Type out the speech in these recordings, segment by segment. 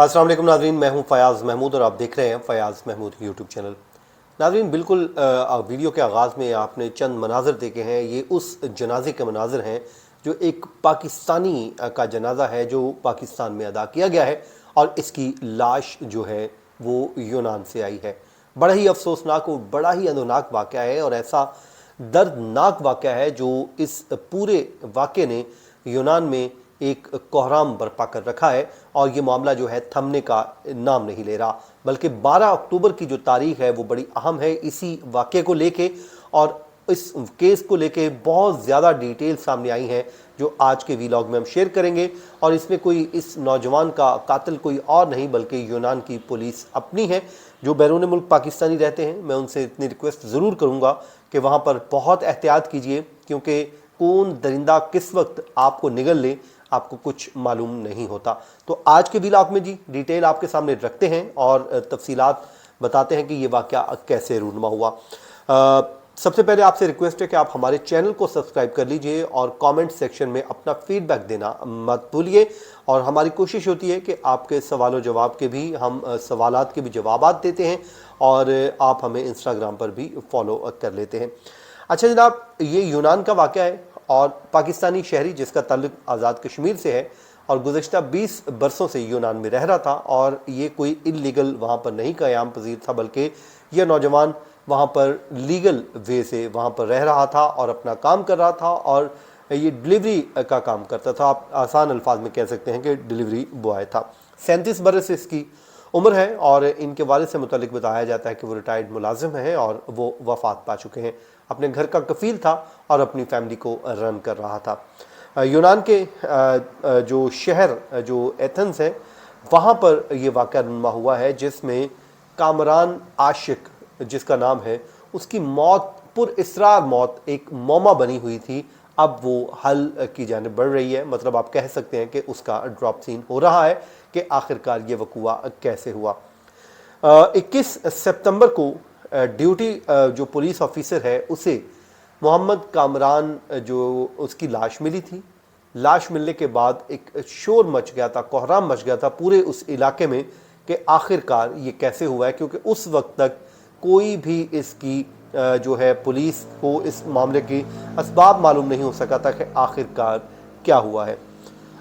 अस्सलाम वालेकुम नाज़रीन, मैं हूं फ़याज़ महमूद और आप देख रहे हैं फ़याज़ महमूद यूट्यूब चैनल। नाज़रीन, बिल्कुल वीडियो के आगाज़ में आपने चंद मनाज़र देखे हैं। ये उस जनाजे के मनाज़र हैं जो एक पाकिस्तानी का जनाजा है जो पाकिस्तान में अदा किया गया है और इसकी लाश जो है वो यूनान से आई है। बड़ा ही अफसोसनाक और बड़ा ही अंदरनाक वाक़या है और ऐसा दर्दनाक वाक़या है जो इस पूरे वाक़े ने यूनान में एक कोहराम बर्पा कर रखा है और ये मामला जो है थमने का नाम नहीं ले रहा, बल्कि 12 अक्टूबर की जो तारीख है वो बड़ी अहम है इसी वाक़े को लेके। और इस केस को लेके बहुत ज़्यादा डिटेल सामने आई हैं जो आज के वीलॉग में हम शेयर करेंगे। और इसमें कोई इस नौजवान का कातिल कोई और नहीं बल्कि यूनान की पुलिस अपनी है। जो बैरून मुल्क पाकिस्तानी रहते हैं, मैं उनसे इतनी रिक्वेस्ट ज़रूर करूँगा कि वहाँ पर बहुत एहतियात कीजिए, क्योंकि कौन दरिंदा किस वक्त आपको निगल ले आपको कुछ मालूम नहीं होता। तो आज के व्लॉग में जी डिटेल आपके सामने रखते हैं और तफसीलात बताते हैं कि ये वाक़या कैसे रूनुमा हुआ। सबसे पहले आपसे रिक्वेस्ट है कि आप हमारे चैनल को सब्सक्राइब कर लीजिए और कमेंट सेक्शन में अपना फीडबैक देना मत भूलिए। और हमारी कोशिश होती है कि आपके सवालों जवाब के भी हम सवालात के भी जवाबात देते हैं और आप हमें इंस्टाग्राम पर भी फॉलो कर लेते हैं। अच्छा जनाब, ये यूनान का वाक़या है और पाकिस्तानी शहरी जिसका ताल्लुक आज़ाद कश्मीर से है और गुज़श्ता 20 बरसों से यूनान में रह रहा था और ये कोई इल्लीगल वहाँ पर नहीं क़याम पजीर था, बल्कि यह नौजवान वहाँ पर लीगल वे से वहाँ पर रह रहा था और अपना काम कर रहा था और ये डिलीवरी का काम करता था। आप आसान अल्फाज में कह सकते हैं कि डिलीवरी बॉय था। 37 बरस इसकी उम्र है और इनके वालिद से मुतालिक बताया जाता है कि वो रिटायर्ड मुलाजिम हैं और वो वफ़ात पा चुके हैं। अपने घर का कफ़ील था और अपनी फैमिली को रन कर रहा था। यूनान के जो शहर जो एथेंस है वहाँ पर ये वाक़या रुनमा हुआ है, जिसमें कामरान आशिक जिसका नाम है उसकी मौत पुरइसरार मौत एक मौमा बनी हुई थी। अब वो हल की जानिब बढ़ रही है, मतलब आप कह सकते हैं कि उसका ड्रॉप सीन हो रहा है कि आखिरकार ये वक़ुआ कैसे हुआ। 21 सितंबर को ड्यूटी जो पुलिस ऑफिसर है उसे मोहम्मद कामरान जो उसकी लाश मिली थी। लाश मिलने के बाद एक शोर मच गया था, कोहराम मच गया था पूरे उस इलाके में कि आखिरकार ये कैसे हुआ है, क्योंकि उस वक्त तक कोई भी इसकी जो है पुलिस को इस मामले की असबाब मालूम नहीं हो सका था कि आखिरकार क्या हुआ है।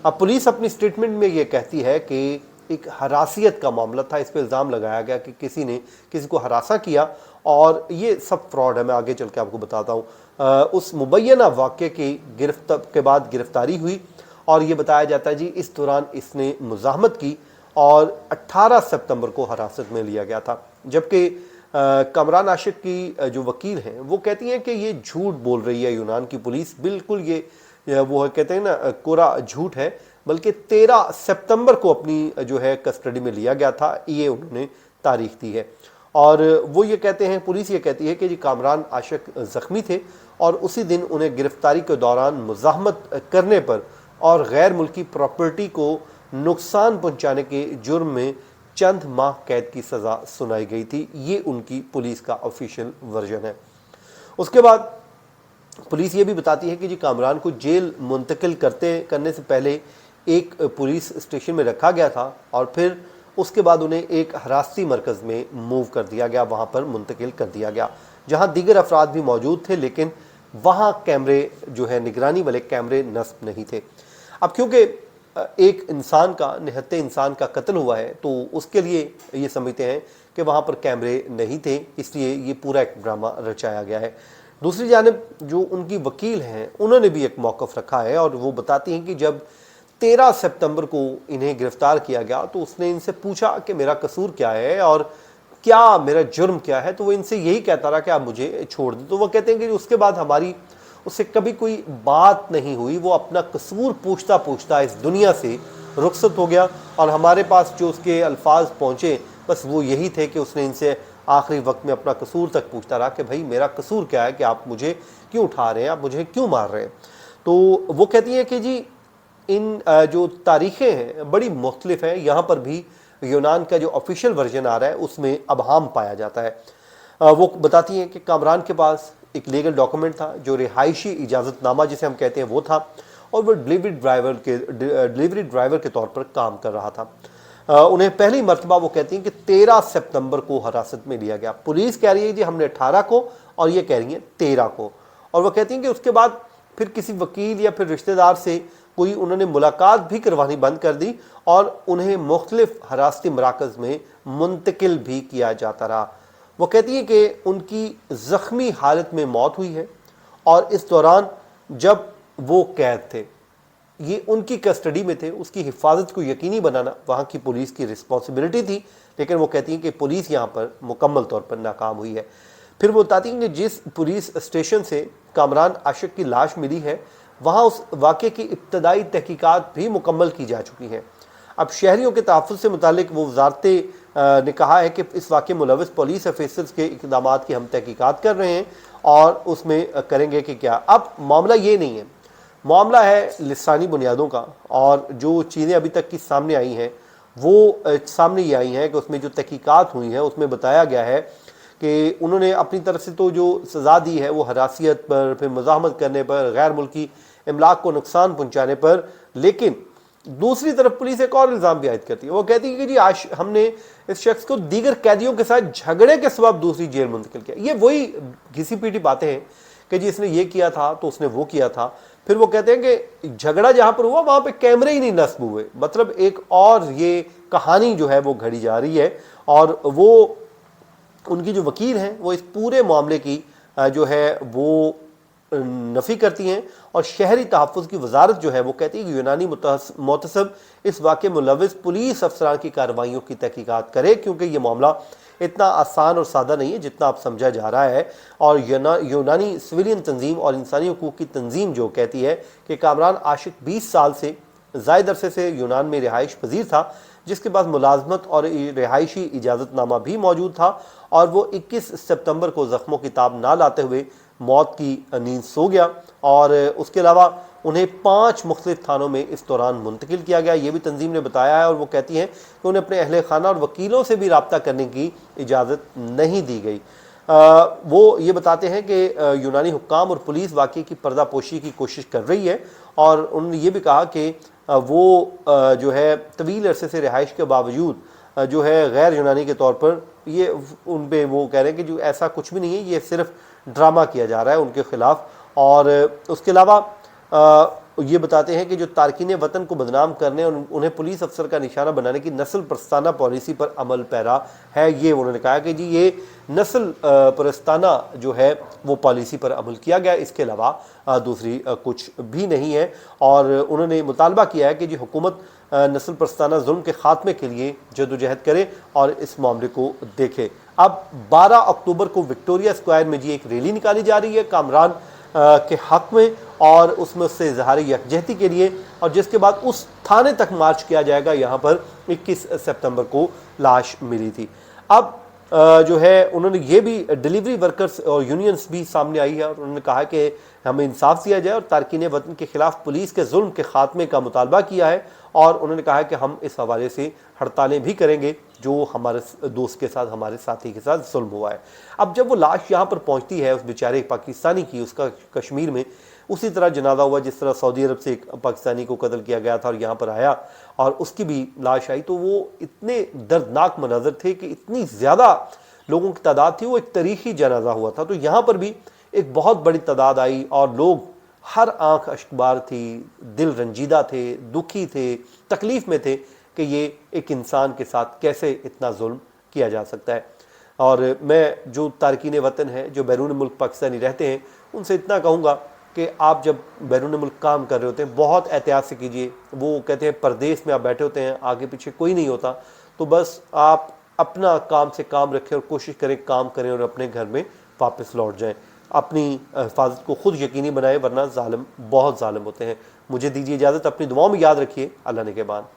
अब पुलिस अपनी स्टेटमेंट में ये कहती है कि एक हरासियत का मामला था, इस पर इल्ज़ाम लगाया गया कि किसी ने किसी को हरासा किया और ये सब फ्रॉड है। मैं आगे चल के आपको बताता हूँ। उस मुबैना वाक़े की के बाद गिरफ्तारी हुई और ये बताया जाता है जी इस दौरान इसने मुज़ाहमत की और 18 सितंबर को हिरासत में लिया गया था। जबकि कामरान आशिक की जो वकील हैं वो कहती हैं कि ये झूठ बोल रही है यूनान की पुलिस, बिल्कुल ये वो कहते हैं ना कोरा झूठ है, बल्कि 13 सितंबर को अपनी जो है कस्टडी में लिया गया था, ये उन्होंने तारीख दी है। और वो ये कहते हैं, पुलिस ये कहती है कि जी कामरान आशिक ज़ख्मी थे और उसी दिन उन्हें गिरफ्तारी के दौरान मुज़ाहमत करने पर और गैर मुल्की प्रॉपर्टी को नुकसान पहुँचाने के जुर्म में चंद माह कैद की सज़ा सुनाई गई थी। ये उनकी पुलिस का ऑफिशियल वर्जन है। उसके बाद पुलिस ये भी बताती है कि जी कामरान को जेल मुंतकिल करने से पहले एक पुलिस स्टेशन में रखा गया था और फिर उसके बाद उन्हें एक हिरासती मरकज़ में मूव कर दिया गया, वहाँ पर मुंतकिल कर दिया गया जहाँ दीगर अफराद भी मौजूद थे, लेकिन वहाँ कैमरे जो है निगरानी वाले कैमरे नस्ब नहीं थे। अब क्योंकि एक इंसान का निहत्ते इंसान का कत्ल हुआ है तो उसके लिए ये समझते हैं कि वहाँ पर कैमरे नहीं थे, इसलिए ये पूरा एक ड्रामा रचाया गया है। दूसरी जानिब जो उनकी वकील हैं उन्होंने भी एक मौक़िफ़ रखा है और वो बताती हैं कि जब 13 सितंबर को इन्हें गिरफ्तार किया गया तो उसने इनसे पूछा कि मेरा कसूर क्या है और क्या मेरा जुर्म क्या है, तो वो इनसे यही कहता रहा कि आप मुझे छोड़ दें। तो वो कहते हैं कि उसके बाद हमारी उससे कभी कोई बात नहीं हुई, वो अपना कसूर पूछता पूछता इस दुनिया से रुखसत हो गया और हमारे पास जो उसके अल्फाज पहुँचे बस वो यही थे कि उसने इनसे आखिरी वक्त में अपना कसूर तक पूछता रहा कि भाई मेरा कसूर क्या है कि आप मुझे क्यों उठा रहे हैं, आप मुझे क्यों मार रहे हैं। तो वो कहती हैं कि जी इन जो तारीखें हैं बड़ी मुख्तलिफ हैं, यहाँ पर भी यूनान का जो ऑफिशियल वर्जन आ रहा है उसमें अबहाम पाया जाता है। वो बताती हैं कि कामरान के पास एक लीगल डॉक्यूमेंट था जो रिहायशी इजाज़तनामा जिसे हम कहते हैं वो था और वो डिलीवरी ड्राइवर के तौर पर काम कर रहा था। उन्हें पहली मर्तबा वो कहती हैं कि 13 सितंबर को हिरासत में लिया गया। पुलिस कह रही है जी हमने 18 को, और ये कह रही हैं 13 को। और वो कहती हैं कि उसके बाद फिर किसी वकील या फिर रिश्तेदार से कोई उन्होंने मुलाकात भी करवानी बंद कर दी और उन्हें मुख्तलिफ हिरासती मराकज़ में मुंतकिल भी किया जाता रहा। वो कहती हैं कि उनकी ज़ख्मी हालत में मौत हुई है और इस दौरान जब वो कैद थे, ये उनकी कस्टडी में थे, उसकी हिफाजत को यकीनी बनाना वहाँ की पुलिस की रिस्पॉन्सिबिलिटी थी, लेकिन वो कहती हैं कि पुलिस यहाँ पर मुकम्मल तौर पर नाकाम हुई है। फिर वो बताती हैं कि जिस पुलिस स्टेशन से कामरान आशिक की लाश मिली है वहाँ उस वाक़े की इब्तदाई तहकीकात भी मुकम्मल की जा चुकी हैं। अब शहरियों के तहफ़्फ़ुज़ से मुतालिक वो वज़ारत ने कहा है कि इस वाक़े मुलव्वस पुलिस ऑफिसर्स के इक़दामात की हम तहकीकात कर रहे हैं और उसमें करेंगे कि क्या। अब मामला ये नहीं है, मामला है लिसानी बुनियादों का, और जो चीज़ें अभी तक की सामने आई हैं वो सामने ये आई हैं कि उसमें जो तहकीकात हुई हैं उसमें बताया गया है कि उन्होंने अपनी तरफ से तो जो सज़ा दी है वो हरासियत पर, फिर मज़ाहमत करने पर, गैर मुल्की इमलाक को नुकसान पहुँचाने पर, लेकिन दूसरी तरफ पुलिस एक और इल्ज़ाम भी आयद करती है। वो कहती है कि जी हमने इस शख्स को दीगर कैदियों के साथ झगड़े के सबब दूसरी जेल मुंतकिल किया। ये वही घिसी पीटी बातें हैं कि जी इसने ये किया था तो उसने वो किया था। फिर वो कहते हैं कि झगड़ा जहाँ पर हुआ वहाँ पे कैमरे ही नहीं नस्ब हुए, मतलब एक और ये कहानी जो है वो घड़ी जा रही है। और वो उनकी जो वकील हैं वो इस पूरे मामले की जो है वो नफ़ी करती हैं, और शहरी तहफ़्फ़ुज़ की वजारत जो है वो कहती है कि यूनानी मोतसब इस वाक़े मुलव्वस पुलिस अफसरान की कार्रवाइयों की तहकीकात करे, क्योंकि ये मामला इतना आसान और सादा नहीं है जितना आप समझा जा रहा है। और यूनानी सिविलियन तंजीम और इंसानी हकूक़ की तंजीम जो कहती है कि कामरान आशिक 20 साल से ज़ायद अरसे से यूनान में रिहाइश पजीर था, जिसके बाद मुलाजमत और रिहाइशी इजाज़तनामा भी मौजूद था, और वो 21 सितंबर को ज़ख्मों की ताब ना लाते हुए मौत की नींद सो गया। और उसके अलावा उन्हें 5 मुख्तलिफ थानों में इस दौरान मुंतकिल किया गया, ये भी तंजीम ने बताया है। और वो कहती हैं कि उन्हें अपने अहले खाना और वकीलों से भी रब्ता करने की इजाज़त नहीं दी गई। वो ये बताते हैं कि यूनानी हुक्काम और पुलिस वाक़े की पर्दापोशी की कोशिश कर रही है, और उन्होंने ये भी कहा कि वो जो है तवील अरसे से रिहाइश के बावजूद जो है गैर यूनानी के तौर पर ये उन पे वो कह रहे हैं कि जो ऐसा कुछ भी नहीं है, ये सिर्फ ड्रामा किया जा रहा है उनके ख़िलाफ़। और उसके अलावा ये बताते हैं कि जो तारकीन वतन को बदनाम करने और उन्हें पुलिस अफसर का निशाना बनाने की नस्ल परस्ताना पॉलिसी पर अमल पैरा है। ये उन्होंने कहा कि जी ये नस्ल परस्ताना जो है वो पॉलिसी पर अमल किया गया, इसके अलावा दूसरी कुछ भी नहीं है। और उन्होंने मुतालबा किया है कि जी हुकूमत नस्ल परस्ताना जुल्म के ख़ात्मे के लिए जदोजहद करे और इस मामले को देखे। अब 12 अक्टूबर को विक्टोरिया स्क्वायर में जी एक रैली निकाली जा रही है कामरान के हक़ में, और उसमें उससे इजहार यकजहती के लिए, और जिसके बाद उस थाने तक मार्च किया जाएगा। यहाँ पर 21 सितंबर को लाश मिली थी। अब जो है उन्होंने ये भी डिलीवरी वर्कर्स और यूनियंस भी सामने आई है, और उन्होंने कहा कि हमें इंसाफ दिया जाए, और तारकीन वतन के ख़िलाफ़ पुलिस के जुल्म के ख़ात्मे का मुतालबा किया है। और उन्होंने कहा कि हम इस हवाले से हड़तालें भी करेंगे जो हमारे दोस्त के साथ, हमारे साथी के साथ जुल्म हुआ है। अब जब वो लाश यहाँ पर पहुँचती है उस बेचारे पाकिस्तानी की, उसका कश्मीर में उसी तरह जनाजा हुआ जिस तरह सऊदी अरब से एक पाकिस्तानी को कत्ल किया गया था और यहाँ पर आया और उसकी भी लाश आई, तो वो इतने दर्दनाक मनाजर थे कि इतनी ज़्यादा लोगों की तादाद थी, वो एक तारीखी जनाजा हुआ था। तो यहाँ पर भी एक बहुत बड़ी तादाद आई और लोग हर आंख अश्कबार थी, दिल रंजीदा थे, दुखी थे, तकलीफ़ में थे कि ये एक इंसान के साथ कैसे इतना जुल्म किया जा सकता है। और मैं जो तारकीन वतन हैं, जो बैरून मुल्क पाकिस्तानी रहते हैं, उनसे इतना कहूँगा कि आप जब बैरून मुल्क काम कर रहे होते हैं बहुत एहतियात से कीजिए। वो कहते हैं परदेश में आप बैठे होते हैं, आगे पीछे कोई नहीं होता, तो बस आप अपना काम से काम रखें और कोशिश करें काम करें और अपने घर में वापस लौट जाएं। अपनी हिफाजत को खुद यकीनी बनाएं, वरना ज़ालिम बहुत ज़ालिम होते हैं। मुझे दीजिए इजाज़त, अपनी दुआओं में याद रखिए। अल्लाह ने के बाद।